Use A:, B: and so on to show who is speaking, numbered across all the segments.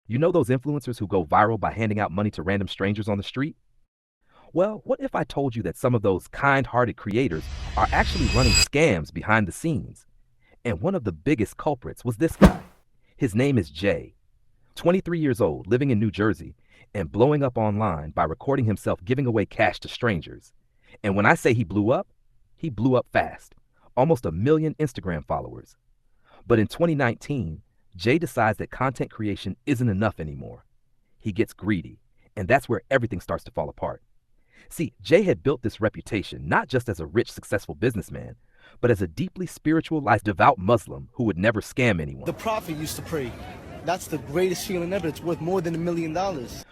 A: You know those influencers who go viral by handing out money to random strangers on the street? Well, what if I told you that some of those kind-hearted creators are actually running scams behind the scenes? And one of the biggest culprits was this guy. His name is Jay, 23 years old, living in New Jersey, and blowing up online by recording himself giving away cash to strangers. And when I say he blew up fast. Almost 1 million Instagram followers. But in 2019, Jay decides that content creation isn't enough anymore. He gets greedy, and that's where everything starts to fall apart. See, Jay had built this reputation not just as a rich, successful businessman, but as a deeply spiritualized, devout Muslim who would never scam anyone.
B: The prophet used to pray. That's the greatest feeling ever. It's worth more than $1 million.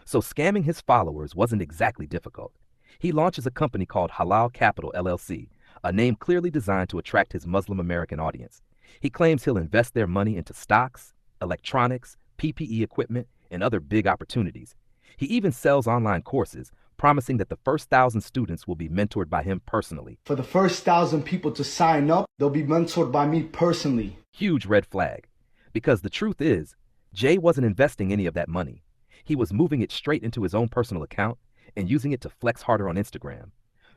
A: So scamming his followers wasn't exactly difficult. He launches a company called Halal Capital LLC, a name clearly designed to attract his Muslim American audience. He claims he'll invest their money into stocks, electronics, PPE equipment, and other big opportunities. He even sells online courses, promising that the first 1,000 students will be mentored by him personally.
B: For the first 1,000 people to sign up, they'll be mentored by me personally.
A: Huge red flag. Because the truth is, Jay wasn't investing any of that money. He was moving it straight into his own personal account and using it to flex harder on Instagram.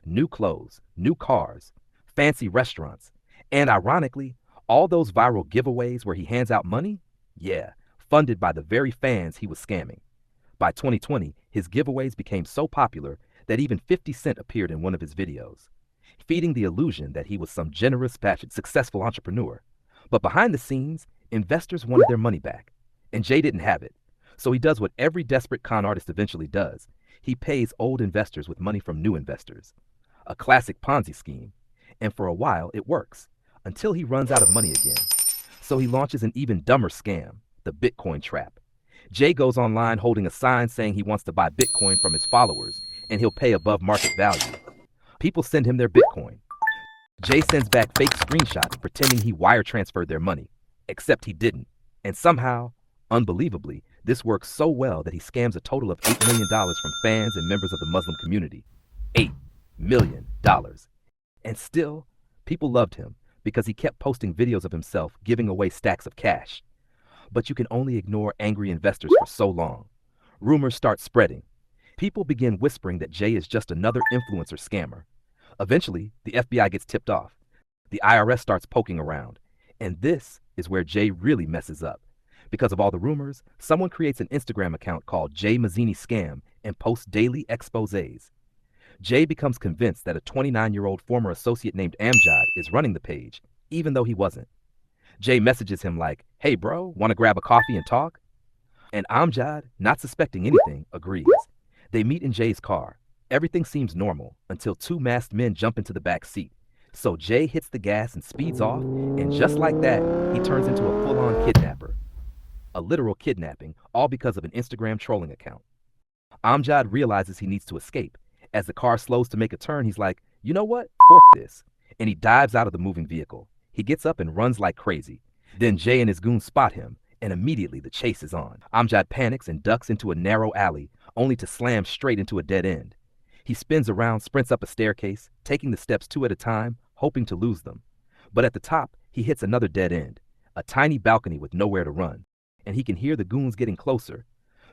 A: New clothes, new cars, fancy restaurants, and ironically, all those viral giveaways where he hands out money, yeah, funded by the very fans he was scamming. By 2020, his giveaways became so popular that even 50 Cent appeared in one of his videos, feeding the illusion that he was some generous, passionate, successful entrepreneur. But behind the scenes, investors wanted their money back, and Jay didn't have it. So he does what every desperate con artist eventually does. He pays old investors with money from new investors. A classic Ponzi scheme. And for a while, it works, until he runs out of money again. So he launches an even dumber scam, the Bitcoin trap. Jay goes online holding a sign saying he wants to buy Bitcoin from his followers, and he'll pay above market value. People send him their Bitcoin. Jay sends back fake screenshots pretending he wire transferred their money, except he didn't. And somehow, unbelievably, this works so well that he scams a total of $8 million from fans and members of the Muslim community. $8 million. And still, people loved him because he kept posting videos of himself giving away stacks of cash. But you can only ignore angry investors for so long. Rumors start spreading. People begin whispering that Jay is just another influencer scammer. Eventually, the FBI gets tipped off. The IRS starts poking around. And this is where Jay really messes up. Because of all the rumors, someone creates an Instagram account called Jay Mazini Scam and posts daily exposés. Jay becomes convinced that a 29-year-old former associate named Amjad is running the page, even though he wasn't. Jay messages him like, "Hey bro, wanna grab a coffee and talk?" And Amjad, not suspecting anything, agrees. They meet in Jay's car. Everything seems normal until 2 masked men jump into the back seat. So Jay hits the gas and speeds off, and just like that, he turns into a full-on kidnapper. A literal kidnapping, all because of an Instagram trolling account. Amjad realizes he needs to escape. As the car slows to make a turn, he's like, "You know what? Fork this." And he dives out of the moving vehicle. He gets up and runs like crazy. Then Jay and his goons spot him, and immediately the chase is on. Amjad panics and ducks into a narrow alley, only to slam straight into a dead end. He spins around, sprints up a staircase, taking the steps 2 at a time, hoping to lose them. But at the top, he hits another dead end, a tiny balcony with nowhere to run. And he can hear the goons getting closer,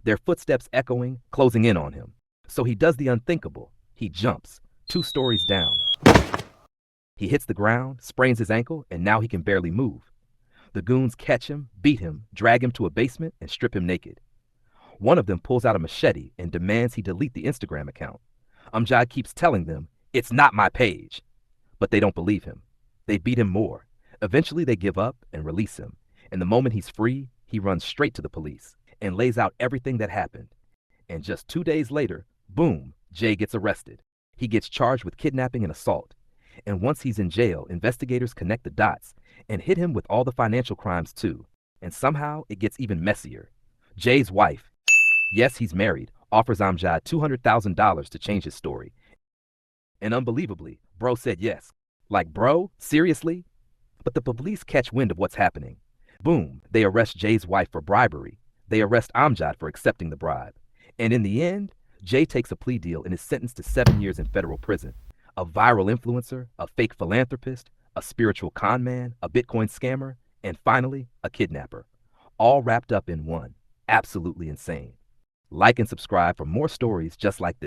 A: their footsteps echoing, closing in on him. So he does the unthinkable. He jumps, 2 stories down. He hits the ground, sprains his ankle, and now he can barely move. The goons catch him, beat him, drag him to a basement, and strip him naked. One of them pulls out a machete and demands he delete the Instagram account. Amjad keeps telling them, "It's not my page." But they don't believe him. They beat him more. Eventually they give up and release him. And the moment he's free, he runs straight to the police and lays out everything that happened. And just 2 days later, boom, Jay gets arrested. He gets charged with kidnapping and assault. And once he's in jail, investigators connect the dots and hit him with all the financial crimes too. And somehow it gets even messier. Jay's wife, yes, he's married, offers Amjad $200,000 to change his story. And unbelievably, bro said yes. Like, bro, seriously? But the police catch wind of what's happening. Boom, they arrest Jay's wife for bribery. They arrest Amjad for accepting the bribe. And in the end, Jay takes a plea deal and is sentenced to 7 years in federal prison. A viral influencer, a fake philanthropist, a spiritual con man, a Bitcoin scammer, and finally, a kidnapper. All wrapped up in one. absolutely insane. Like and subscribe for more stories just like this.